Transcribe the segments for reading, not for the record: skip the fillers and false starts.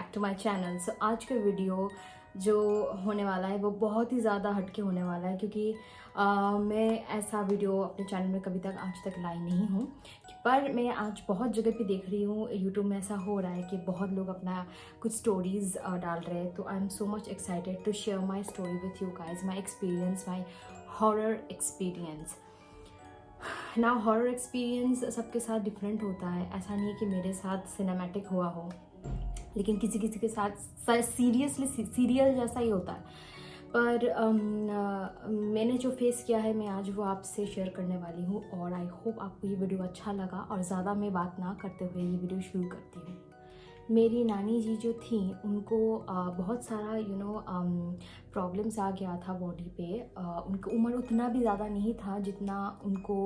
Back to my channel. So आज का video जो होने वाला है वो बहुत ही ज़्यादा हटके होने वाला है, क्योंकि मैं ऐसा वीडियो अपने चैनल में कभी तक आज तक लाई नहीं हूँ। पर मैं आज बहुत जगह पे देख रही हूँ, यूट्यूब में ऐसा हो रहा है कि बहुत लोग अपना कुछ स्टोरीज़ डाल रहे हैं। तो I am so much excited to share my story with you guys, my experience, my horror experience. ना हॉरर एक्सपीरियंस सबके साथ डिफरेंट होता है। ऐसा नहीं है कि मेरे साथ सिनेमैटिक हुआ हो, लेकिन किसी किसी के साथ सीरियसली सीरियल जैसा ही होता है। पर मैंने जो फेस किया है मैं आज वो आपसे शेयर करने वाली हूँ, और आई होप आपको ये वीडियो अच्छा लगा। और ज़्यादा मैं बात ना करते हुए ये वीडियो शुरू करती हूँ। मेरी नानी जी जो थी उनको बहुत सारा प्रॉब्लम्स आ गया था बॉडी पे। उनकी उम्र उतना भी ज़्यादा नहीं था जितना उनको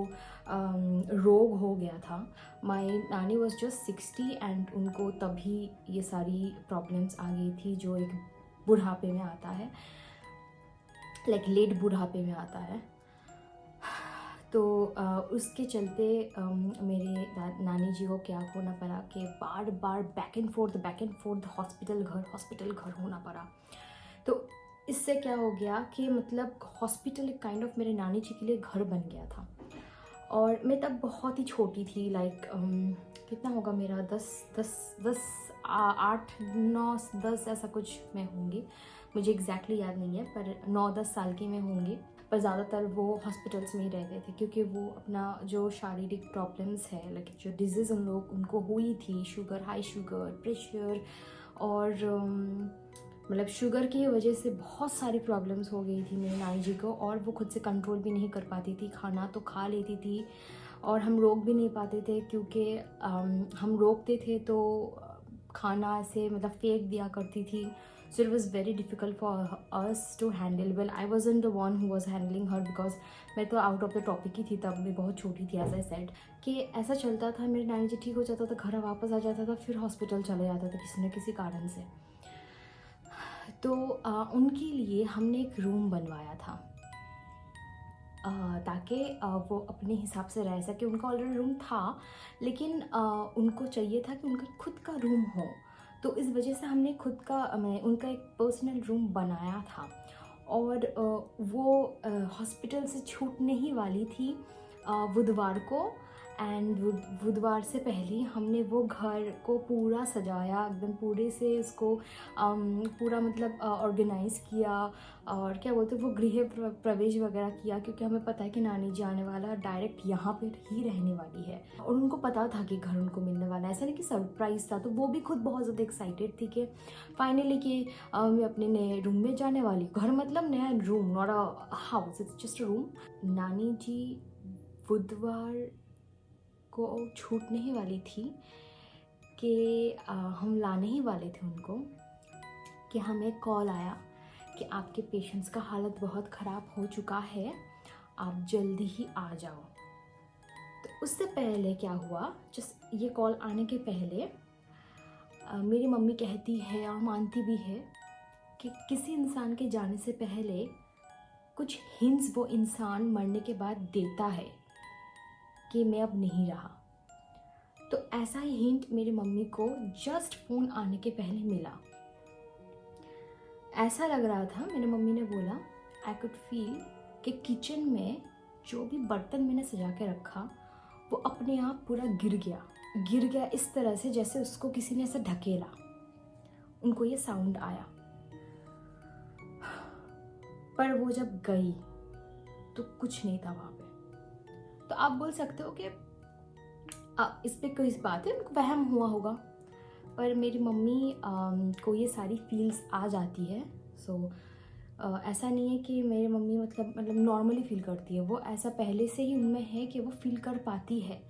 रोग हो गया था। माई नानी वॉज जस्ट 60 एंड उनको तभी ये सारी प्रॉब्लम्स आ गई थी जो एक बुढ़ापे में आता है, लाइक लेट बुढ़ापे में आता है। तो उसके चलते मेरे नानी जी को क्या होना पड़ा कि बार बार बैक एंड फोर्थ हॉस्पिटल घर होना पड़ा। तो इससे क्या हो गया कि मतलब हॉस्पिटल एक काइंड ऑफ मेरे नानी जी के लिए घर बन गया था। और मैं तब बहुत ही छोटी थी, लाइक कितना होगा मेरा 8 9 10 ऐसा कुछ मैं होंगी, मुझे एग्जैक्टली याद नहीं है, पर 9-10 साल की मैं होंगी। पर ज़्यादातर वो हॉस्पिटल्स में ही रहते थे, क्योंकि वो अपना जो शारीरिक प्रॉब्लम्स है, लाइक जो डिजीज़ उनको हुई थी, शुगर, हाई शुगर, प्रेशर, और मतलब शुगर की वजह से बहुत सारी प्रॉब्लम्स हो गई थी मेरी नानी जी को। और वो खुद से कंट्रोल भी नहीं कर पाती थी, खाना तो खा लेती थी और हम रोक भी नहीं पाते थे, क्योंकि हम रोकते थे तो खाना ऐसे मतलब फेंक दिया करती थी। So it was very difficult for us to handle. Well, I wasn't the one who was handling her, because मैं तो आउट ऑफ द टॉपिक ही थी तब, मैं बहुत छोटी थी। एज आई सेड कि ऐसा चलता था, मेरी नानी जी ठीक हो जाता था, घर वापस आ जाता था, फिर हॉस्पिटल चले जाता था किसी न किसी कारण से। तो उनके लिए हमने एक रूम बनवाया था ताकि वो अपने हिसाब से रह सके। उनका ऑलरेडी रूम था, लेकिन उनको चाहिए था कि उनका खुद का रूम हो। तो इस वजह से हमने खुद का उनका एक पर्सनल रूम बनाया था। और वो हॉस्पिटल से छूटने ही वाली थी बुधवार को। एंड बुधवार से पहले हमने वो घर को पूरा सजाया, एकदम पूरे से इसको पूरा मतलब ऑर्गेनाइज़ किया, और क्या बोलते हैं वो गृह प्रवेश वगैरह किया, क्योंकि हमें पता है कि नानी जी आने वाला डायरेक्ट यहाँ पर ही रहने वाली है। और उनको पता था कि घर उनको मिलने वाला है, ऐसा नहीं कि सरप्राइज़ था। तो वो भी खुद बहुत ज़्यादा एक्साइटेड थी कि फाइनली कि मैं अपने नए रूम में जाने वाली। घर मतलब नया room, not a house, it's just a room. नानी जी बुधवार को छूटने ही वाली थी कि हम लाने ही वाले थे उनको, कि हमें कॉल आया कि आपके पेशेंट्स का हालत बहुत ख़राब हो चुका है, आप जल्दी ही आ जाओ। तो उससे पहले क्या हुआ, जस्ट ये कॉल आने के पहले मेरी मम्मी कहती है और मानती भी है कि किसी इंसान के जाने से पहले कुछ हिंट्स वो इंसान मरने के बाद देता है कि मैं अब नहीं रहा। तो ऐसा ही हिंट मेरी मम्मी को जस्ट फ़ोन आने के पहले मिला। ऐसा लग रहा था, मेरी मम्मी ने बोला, आई कुड फील कि किचन में जो भी बर्तन मैंने सजा के रखा वो अपने आप पूरा गिर गया इस तरह से जैसे उसको किसी ने ऐसे ढकेला। उनको ये साउंड आया। पर वो जब गई तो कुछ नहीं था वहाँ पे। तो आप बोल सकते हो कि इस पे कोई बात है, उनको वहम हुआ होगा। पर मेरी मम्मी को ये सारी फील्स आ जाती है। सो ऐसा नहीं है कि मेरी मम्मी मतलब नॉर्मली फील करती है, वो ऐसा पहले से ही उनमें है कि वो फील कर पाती है।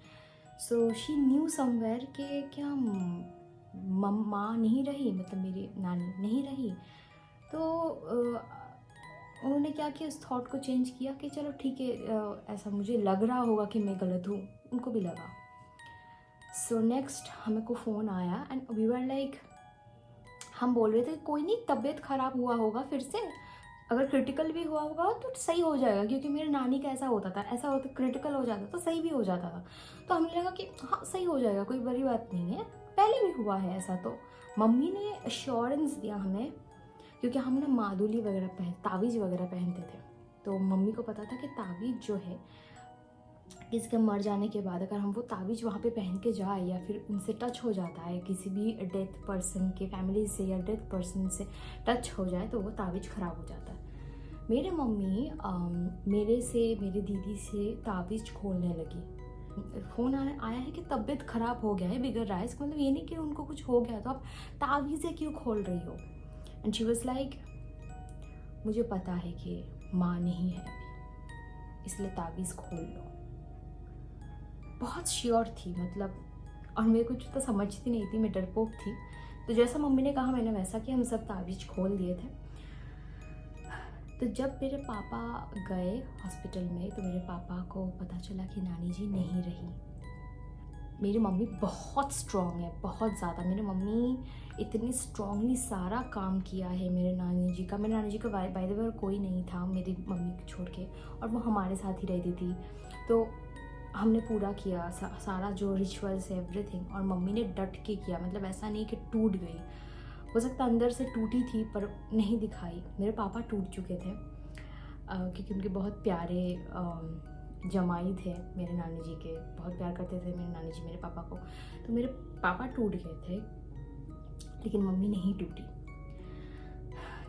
सो शी न्यू समवेयर कि क्या माँ नहीं रही, मतलब मेरी नानी नहीं रही। तो उन्होंने क्या किया, इस थॉट को चेंज किया कि चलो ठीक है, ऐसा मुझे लग रहा होगा कि मैं गलत हूँ, उनको भी लगा। सो नेक्स्ट हमें को फ़ोन आया एंड वी वर लाइक, हम बोल रहे थे कोई नहीं, तबीयत ख़राब हुआ होगा फिर से, अगर क्रिटिकल भी हुआ होगा तो सही हो जाएगा, क्योंकि मेरे नानी का ऐसा होता था, ऐसा होता क्रिटिकल हो जाता तो सही भी हो जाता था। तो हमें लगा कि हाँ सही हो जाएगा, कोई बड़ी बात नहीं है, पहले भी हुआ है ऐसा, तो मम्मी ने अश्योरेंस दिया हमें, क्योंकि हम ना मादुली वगैरह तावीज़ वगैरह पहनते थे। तो मम्मी को पता था कि तावीज़ जो है किसी के मर जाने के बाद अगर हम वो तावीज़ वहाँ पे पहन के जाए या फिर उनसे टच हो जाता है, किसी भी डेथ पर्सन के फैमिली से या डेथ पर्सन से टच हो जाए तो वो तावीज़ ख़राब हो जाता है। मेरे मम्मी मेरी दीदी से तावीज़ खोलने लगी। फ़ोन आया है कि तबीयत ख़राब हो गया है, बिगड़ रहा है। इसका मतलब ये नहीं कि उनको कुछ हो गया तो आप तावीज़ें क्यों खोल रही हो। एंड शी वाज लाइक, मुझे पता है कि माँ नहीं है अभी, इसलिए तावीज़ खोल लो। बहुत श्योर थी मतलब, और मेरे कुछ तो समझती नहीं थी, मैं डरपोक थी। तो जैसा मम्मी ने कहा मैंने वैसा किया, हम सब तावीज़ खोल दिए थे। तो जब मेरे पापा गए हॉस्पिटल में तो मेरे पापा को पता चला कि नानी जी नहीं रही। मेरी मम्मी बहुत स्ट्रॉन्ग है, बहुत ज़्यादा। मेरी मम्मी इतनी स्ट्रॉन्गली सारा काम किया है मेरे नानी जी का। मेरे नानी जी का बाय द वे कोई नहीं था मेरी मम्मी को छोड़ के, और वो हमारे साथ ही रहती थी। तो हमने पूरा किया सारा जो रिचुअल्स है, एवरीथिंग। और मम्मी ने डट के किया, मतलब ऐसा नहीं कि टूट गई। हो सकता अंदर से टूटी थी पर नहीं दिखाई। मेरे पापा टूट चुके थे क्योंकि उनके बहुत प्यारे जमाई थे मेरे नानी जी के, बहुत प्यार करते थे मेरे नानी जी मेरे पापा को। तो मेरे पापा टूट गए थे लेकिन मम्मी नहीं टूटी।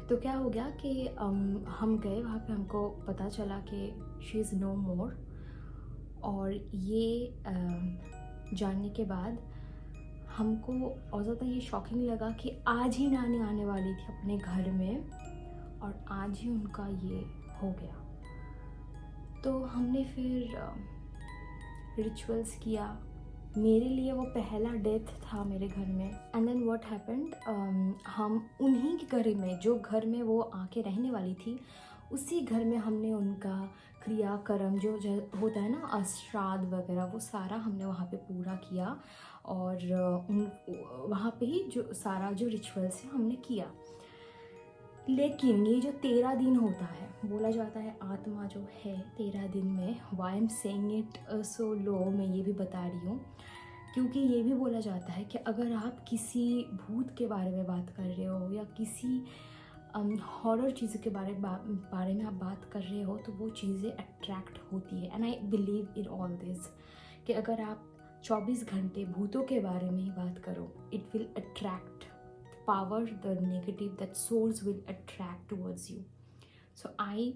तो क्या हो गया कि हम गए वहाँ पे, हमको पता चला कि शी इज़ नो मोर। और ये जानने के बाद हमको और ज़्यादा ये शॉकिंग लगा कि आज ही नानी आने वाली थी अपने घर में और आज ही उनका ये हो गया। तो हमने फिर रिचुअल्स किया। मेरे लिए वो पहला डेथ था मेरे घर में। एंड देन व्हाट हैपेंड, हम उन्हीं के घर में, जो घर में वो आके रहने वाली थी, उसी घर में हमने उनका क्रियाक्रम जो होता है ना, श्राद्ध वगैरह, वो सारा हमने वहाँ पे पूरा किया। और वहाँ पे ही जो सारा जो रिचुअल्स है हमने किया। लेकिन ये जो 13 दिन होता है, बोला जाता है आत्मा जो है 13 दिन में, why am saying it so low, मैं ये भी बता रही हूँ क्योंकि ये भी बोला जाता है कि अगर आप किसी भूत के बारे में बात कर रहे हो या किसी हॉरर चीज़ों के बारे में आप बात कर रहे हो तो वो चीज़ें अट्रैक्ट होती है। And I believe in all this कि अगर आप 24 घंटे भूतों के बारे में ही बात करो, it will attract power, the negative, that souls will attract towards you. So I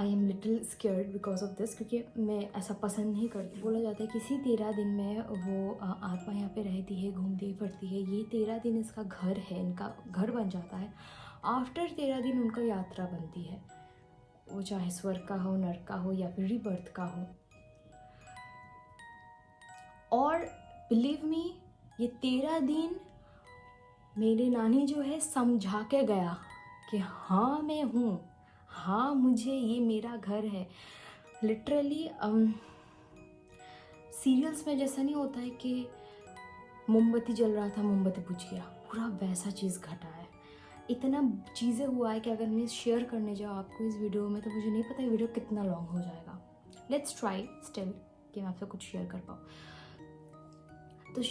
am little scared because of this, क्योंकि मैं ऐसा पसंद नहीं करती। बोला जाता है किसी 13 दिन में वो आत्मा यहाँ पे रहती है, घूमती फिरती है। ये 13 दिन इसका घर है, इनका घर बन जाता है। आफ्टर 13 दिन उनका यात्रा बनती है, वो चाहे स्वर्ग का हो, नर्क का हो या फिर रीबर्थ का हो। और बिलीव मी, ये 13 दिन मेरी नानी जो है समझा के गया कि हाँ मैं हूँ, हाँ मुझे ये मेरा घर है। लिटरली सीरियल्स में जैसा नहीं होता है कि मोमबत्ती जल रहा था, मोमबत्ती बुझ गया, पूरा वैसा चीज़ घटा है। इतना चीज़ें हुआ है कि अगर मैं शेयर करने जाऊँ आपको इस वीडियो में तो मुझे नहीं पता ये वीडियो कितना लॉन्ग हो जाएगा। लेट्स ट्राई स्टिल कि मैं आपसे कुछ शेयर कर पाऊँ। तो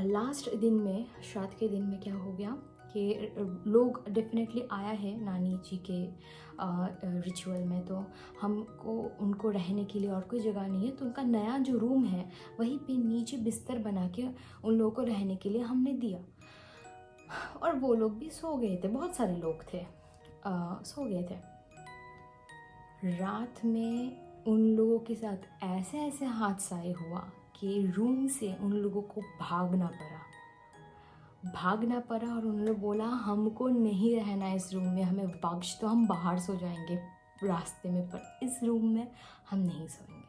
लास्ट दिन में, श्राद्ध के दिन में क्या हो गया कि लोग डेफिनेटली आया है नानी जी के रिचुअल में, तो हमको उनको रहने के लिए और कोई जगह नहीं है, तो उनका नया जो रूम है वहीं पे नीचे बिस्तर बना के उन लोगों को रहने के लिए हमने दिया। और वो लोग भी सो गए थे, बहुत सारे लोग थे, सो गए थे। रात में उन लोगों के साथ ऐसे ऐसे हादसा हुआ कि रूम से उन लोगों को भागना पड़ा और उन लोग बोला हमको नहीं रहना इस रूम में, हमें बख्श तो हम बाहर सो जाएंगे रास्ते में, पर इस रूम में हम नहीं सोएंगे।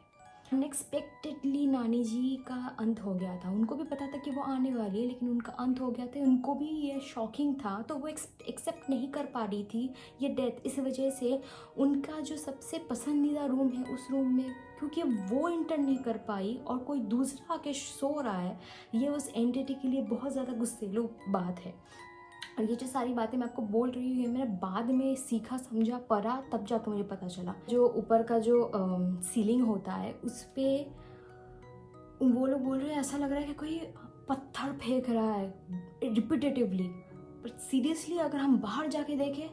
अनएक्सपेक्टेडली नानी जी का अंत हो गया था। उनको भी पता था कि वो आने वाली है, लेकिन उनका अंत हो गया था। उनको भी ये शॉकिंग था, तो वो एक्सेप्ट नहीं कर पा रही थी ये डेथ। इस वजह से उनका जो सबसे पसंदीदा रूम है उस रूम में, क्योंकि वो इंटर नहीं कर पाई और कोई दूसरा आके सो रहा है, ये उस एंटिटी के लिए बहुत ज़्यादा गुस्सेलू बात है। और ये जो सारी बातें मैं आपको बोल रही हूँ, ये मैंने बाद में सीखा, समझा, पढ़ा, तब जाकर मुझे पता चला। जो ऊपर का जो सीलिंग होता है उस पर वो लोग बोल रहे हैं ऐसा लग रहा है कि कोई पत्थर फेंक रहा है रिपीटेटिवली। बट सीरियसली अगर हम बाहर जाके देखें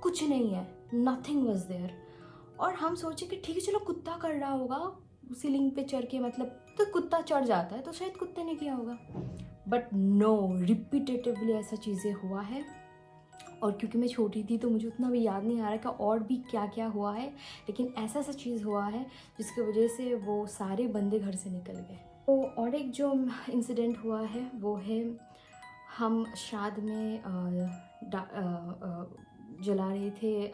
कुछ नहीं है, नथिंग वॉज देयर। और हम सोचे कि ठीक है चलो कुत्ता कर रहा होगा सीलिंग पे चढ़ के, मतलब तो कुत्ता चढ़ जाता है तो शायद कुत्ते ने किया होगा। बट नो, रिपीटेटिवली ऐसा चीज़ें हुआ है। और क्योंकि मैं छोटी थी तो मुझे उतना भी याद नहीं आ रहा कि और भी क्या क्या हुआ है, लेकिन ऐसा ऐसा चीज़ हुआ है जिसकी वजह से वो सारे बंदे घर से निकल गए। तो और एक जो इंसिडेंट हुआ है वो है, हम श्राद्ध में जला रहे थे,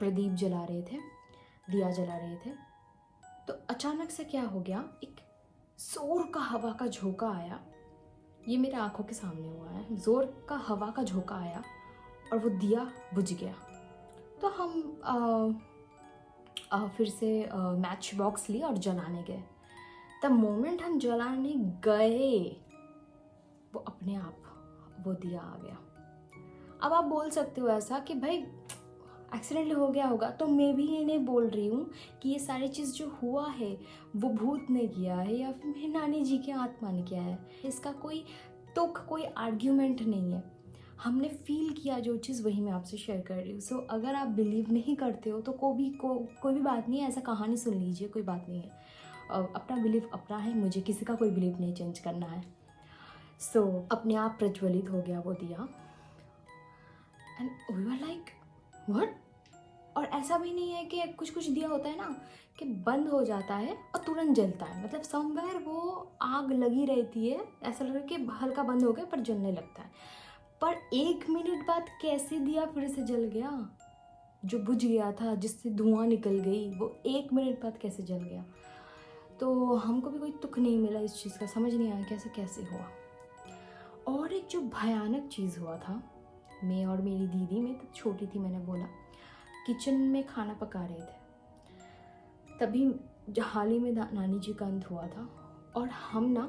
प्रदीप जला रहे थे, दिया जला रहे थे। तो अचानक से क्या हो गया, एक जोर का हवा का झोंका आया। ये मेरे आंखों के सामने हुआ है। जोर का हवा का झोंका आया और वो दिया बुझ गया। तो हम फिर से मैच बॉक्स लिए और जलाने गए। द मोमेंट हम जलाने गए वो अपने आप वो दिया आ गया। अब आप बोल सकते हो ऐसा कि भाई एक्सीडेंटली हो गया होगा, तो मैं भी ये नहीं बोल रही हूँ कि ये सारी चीज़ जो हुआ है वो भूत ने किया है या फिर मेरी नानी जी की आत्मा ने किया है। इसका कोई तुक, कोई आर्ग्यूमेंट नहीं है। हमने फील किया जो चीज़, वही मैं आपसे शेयर कर रही हूँ। सो अगर आप बिलीव नहीं करते हो तो कोई भी बात नहीं है, ऐसा कहानी सुन लीजिए, कोई बात नहीं है। अपना बिलीव अपना है, मुझे किसी का कोई बिलीव नहीं चेंज करना है। सो अपने आप प्रज्वलित हो गया वो दिया and we were like what. और ऐसा भी नहीं है कि कुछ कुछ दिया होता है ना कि बंद हो जाता है और तुरंत जलता है, मतलब समवेयर वो आग लगी रहती है, ऐसा लग रहा है कि हल्का बंद हो गया पर जलने लगता है। पर 1 मिनट बाद कैसे दिया फिर से जल गया, जो बुझ गया था जिससे धुआं निकल गई, वो 1 मिनट बाद कैसे जल गया। तो हमको भी कोई तुक नहीं मिला इस चीज़ का, समझ नहीं आया कैसे कैसे हुआ। और एक जो भयानक चीज़ हुआ था, मैं और मेरी दीदी, मैं तब छोटी थी, मैंने बोला किचन में खाना पका रहे थे, तभी हाल ही में नानी जी का अंत हुआ था। और हम ना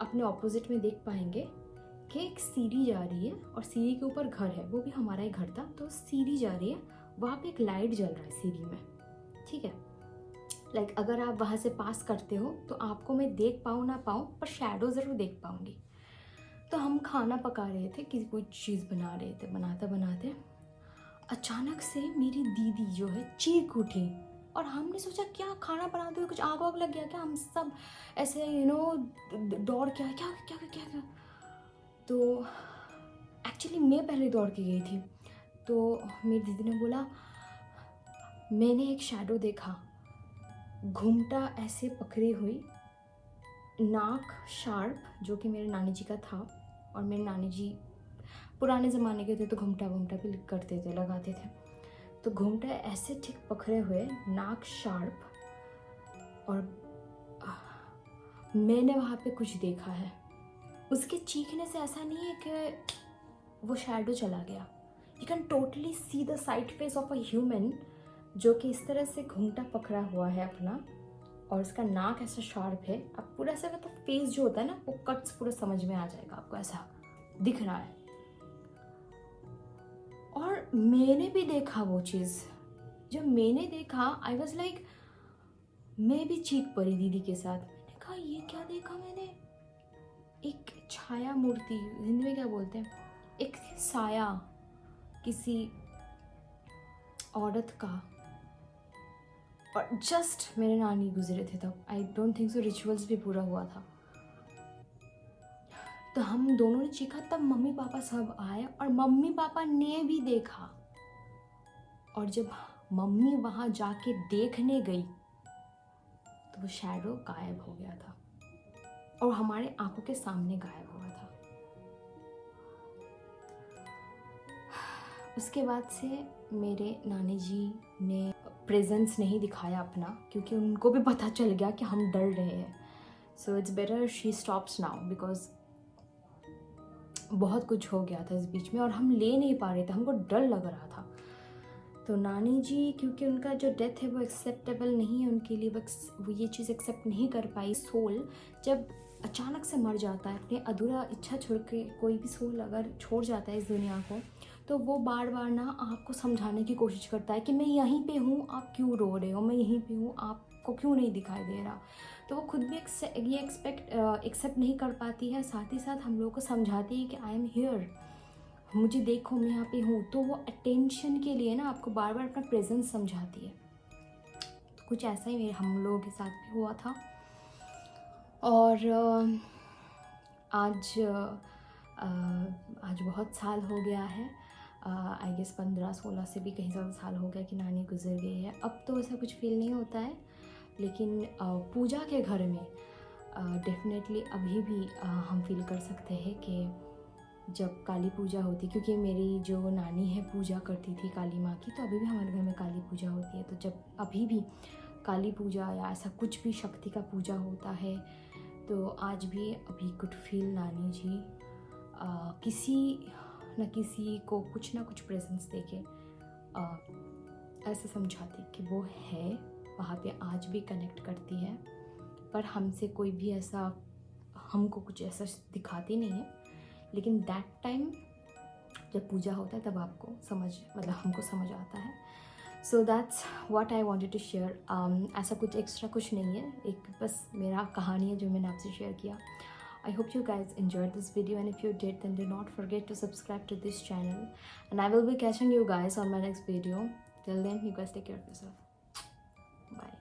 अपने ऑपोजिट में देख पाएंगे कि एक सीढ़ी जा रही है और सीढ़ी के ऊपर घर है, वो भी हमारा ही घर था। तो सीढ़ी जा रही है, वहाँ पे एक लाइट जल रहा है सीढ़ी में, ठीक है। लाइक अगर आप वहाँ से पास करते हो तो आपको मैं देख पाऊँ ना पाऊँ, पर शैडो ज़रूर देख पाऊँगी। तो हम खाना पका रहे थे, किसी कोई चीज़ बना रहे थे, बनाते बनाते अचानक से मेरी दीदी जो है चीख उठी। और हमने सोचा क्या खाना बनाते हुए कुछ आग वाग लग गया क्या, हम सब ऐसे दौड़ के आए, क्या क्या क्या क्या क्या। तो एक्चुअली मैं पहले दौड़ के गई थी। तो मेरी दीदी ने बोला मैंने एक शैडो देखा, घूमटा ऐसे पकड़ी हुई, नाक शार्प, जो कि मेरे नानी जी का था। और मेरे नानी जी पुराने ज़माने के थे तो घूमटा वूमटा भी करते थे, लगाते थे। तो घूमटा ऐसे ठीक पकड़े हुए, नाक शार्प, और मैंने वहाँ पे कुछ देखा है। उसके चीखने से ऐसा नहीं है कि वो शैडो चला गया। You can totally see the side face of a human, जो कि इस तरह से घूमटा पकड़ा हुआ है अपना, और उसका नाक ऐसा शार्प है। अब पूरा ऐसा मतलब फेस जो होता है ना, वो कट्स पूरा समझ में आ जाएगा आपको, ऐसा दिख रहा है। और मैंने भी देखा वो चीज़। जब मैंने देखा आई वॉज लाइक, मैं भी चीख पड़ी दीदी के साथ। मैंने कहा ये क्या देखा मैंने, एक छाया मूर्ति, हिंदी में क्या बोलते हैं, एक साया किसी औरत का। और जस्ट मेरे नानी गुजरे थे तब, I don't think so rituals भी पूरा हुआ था। तो हम दोनों ने चीखा, तब मम्मी पापा सब आए और मम्मी पापा ने भी देखा। और जब मम्मी वहाँ जाके देखने गई तो वो शैडो गायब हो गया था और हमारे आंखों के सामने गायब हुआ था। उसके बाद से मेरे नानी जी ने प्रेजेंस नहीं दिखाया अपना, क्योंकि उनको भी पता चल गया कि हम डर रहे हैं। So it's better she stops now, because बहुत कुछ हो गया था इस बीच में और हम ले नहीं पा रहे थे, हमको डर लग रहा था। तो नानी जी, क्योंकि उनका जो डेथ है वो एक्सेप्टेबल नहीं है उनके लिए, वो ये चीज़ एक्सेप्ट नहीं कर पाई। सोल जब अचानक से मर जाता है, अपने अधूरा इच्छा छोड़ के कोई भी सोल अगर छोड़ जाता है इस दुनिया को, तो वो बार बार ना आपको समझाने की कोशिश करता है कि मैं यहीं पे हूँ, आप क्यों रो रहे हो, मैं यहीं पे हूँ, आप आपको क्यों नहीं दिखाई दे रहा। तो वो खुद भी ये एक्सेप्ट नहीं कर पाती है, साथ ही साथ हम लोग को समझाती है कि आई एम हियर, मुझे देखो मैं यहाँ पे हूँ। तो वो अटेंशन के लिए ना आपको बार बार अपना प्रेजेंस समझाती है। तो कुछ ऐसा ही हम लोगों के साथ भी हुआ था। और आज बहुत साल हो गया है, आई गेस 15-16 से भी कहीं ज़्यादा साल हो गया कि नानी गुजर गई है। अब तो ऐसा कुछ फील नहीं होता है, लेकिन पूजा के घर में डेफिनेटली अभी भी हम फील कर सकते हैं कि जब काली पूजा होती, क्योंकि मेरी जो नानी है पूजा करती थी काली माँ की, तो अभी भी हमारे घर में काली पूजा होती है। तो जब अभी भी काली पूजा या ऐसा कुछ भी शक्ति का पूजा होता है, तो आज भी अभी कुड फील नानी जी किसी न किसी को कुछ ना कुछ प्रेजेंस देके ऐसा समझाती कि वो है वहाँ पे, आज भी कनेक्ट करती है। पर हमसे कोई भी ऐसा, हमको कुछ ऐसा दिखाती नहीं है, लेकिन दैट टाइम जब पूजा होता है तब आपको हमको समझ आता है। So that's what I wanted to share. ऐसा कुछ एक्स्ट्रा कुछ नहीं है, एक बस मेरा कहानी है जो मैंने आपसे शेयर किया। I hope you guys enjoyed this video, and if you did, then do not forget to subscribe to this channel, and I will be catching you guys on my next video. Till then, you guys take care of yourself. Bye.